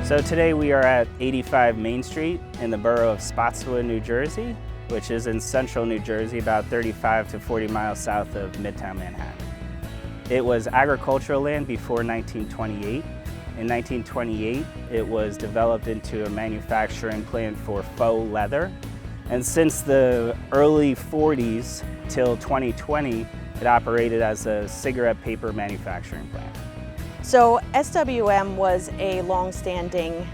So today we are at 85 Main Street in the borough of Spotswood, New Jersey, which is in central New Jersey, about 35 to 40 miles south of Midtown Manhattan. It was agricultural land before 1928. In 1928, it was developed into a manufacturing plant for faux leather. And since the early 40s till 2020, it operated as a cigarette paper manufacturing plant. So SWM was a long-standing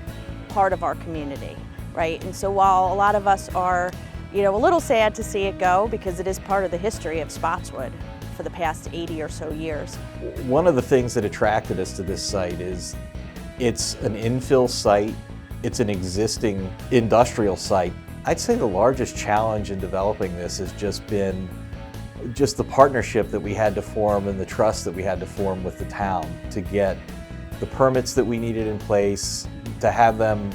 part of our community, right? And so while a lot of us are, a little sad to see it go, because it is part of the history of Spotswood for the past 80 or so years. One of the things that attracted us to this site is it's an infill site, it's an existing industrial site. I'd say the largest challenge in developing this has just been the partnership that we had to form and the trust that we had to form with the town to get the permits that we needed in place, to have them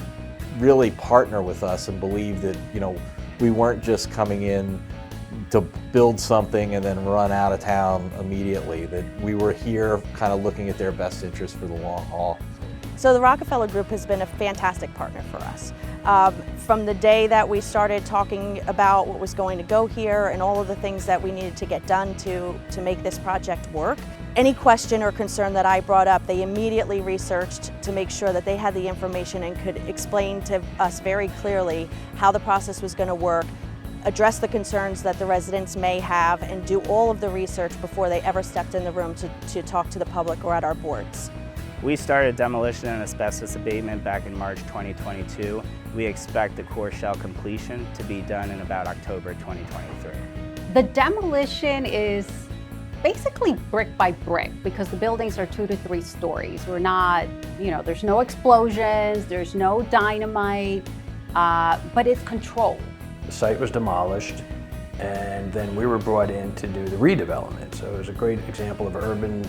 really partner with us and believe that, we weren't just coming in to build something and then run out of town immediately, that we were here kind of looking at their best interest for the long haul. So the Rockefeller Group has been a fantastic partner for us. From the day that we started talking about what was going to go here and all of the things that we needed to get done to make this project work, any question or concern that I brought up, they immediately researched to make sure that they had the information and could explain to us very clearly how the process was going to work, address the concerns that the residents may have, and do all of the research before they ever stepped in the room to talk to the public or at our boards. We started demolition and asbestos abatement back in March 2022. We expect the core shell completion to be done in about October 2023. The demolition is basically brick by brick because the buildings are 2 to 3 stories. We're not, there's no explosions, there's no dynamite, but it's controlled. The site was demolished, and then we were brought in to do the redevelopment. So it was a great example of urban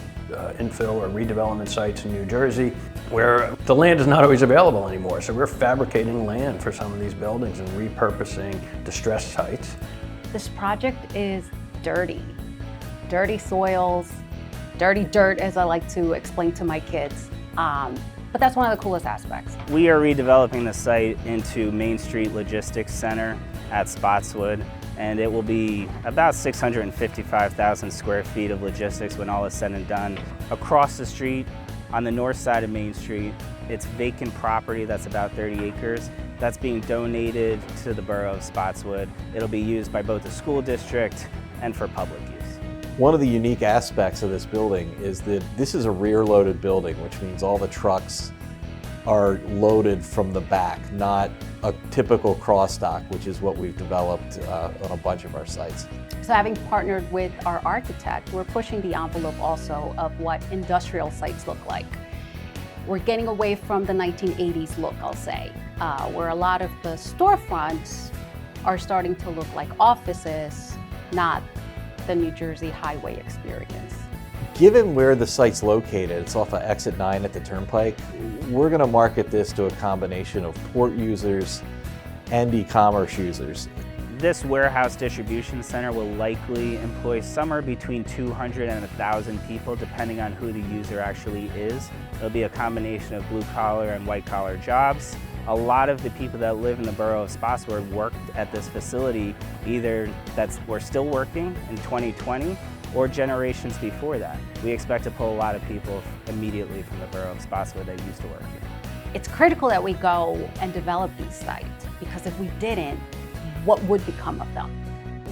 infill or redevelopment sites in New Jersey where the land is not always available anymore. So we're fabricating land for some of these buildings and repurposing distressed sites. This project is dirty. Dirty soils, dirty dirt, as I like to explain to my kids. But that's one of the coolest aspects. We are redeveloping the site into Main Street Logistics Center at Spotswood, and it will be about 655,000 square feet of logistics when all is said and done. Across the street, on the north side of Main Street, it's vacant property that's about 30 acres. That's being donated to the borough of Spotswood. It'll be used by both the school district and for public use. One of the unique aspects of this building is that this is a rear-loaded building, which means all the trucks are loaded from the back, not a typical cross-dock, which is what we've developed on a bunch of our sites. So having partnered with our architect, we're pushing the envelope also of what industrial sites look like. We're getting away from the 1980s look, I'll say, where a lot of the storefronts are starting to look like offices, not the New Jersey highway experience. Given where the site's located, it's off of exit 9 at the Turnpike, we're going to market this to a combination of port users and e-commerce users. This warehouse distribution center will likely employ somewhere between 200 and 1,000 people, depending on who the user actually is. It'll be a combination of blue-collar and white-collar jobs. A lot of the people that live in the borough of Spotswood worked at this facility, either were still working in 2020 or generations before that. We expect to pull a lot of people immediately from the borough of Spotswood that used to work here. It's critical that we go and develop these sites, because if we didn't, what would become of them?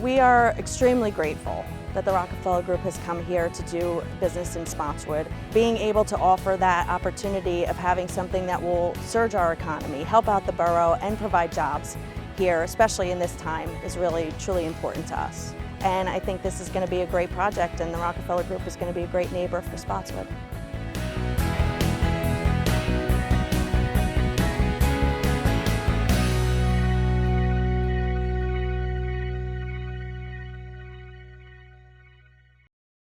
We are extremely grateful that the Rockefeller Group has come here to do business in Spotswood. Being able to offer that opportunity of having something that will surge our economy, help out the borough, and provide jobs here, especially in this time, is really, truly important to us. And I think this is going to be a great project, and the Rockefeller Group is going to be a great neighbor for Spotswood.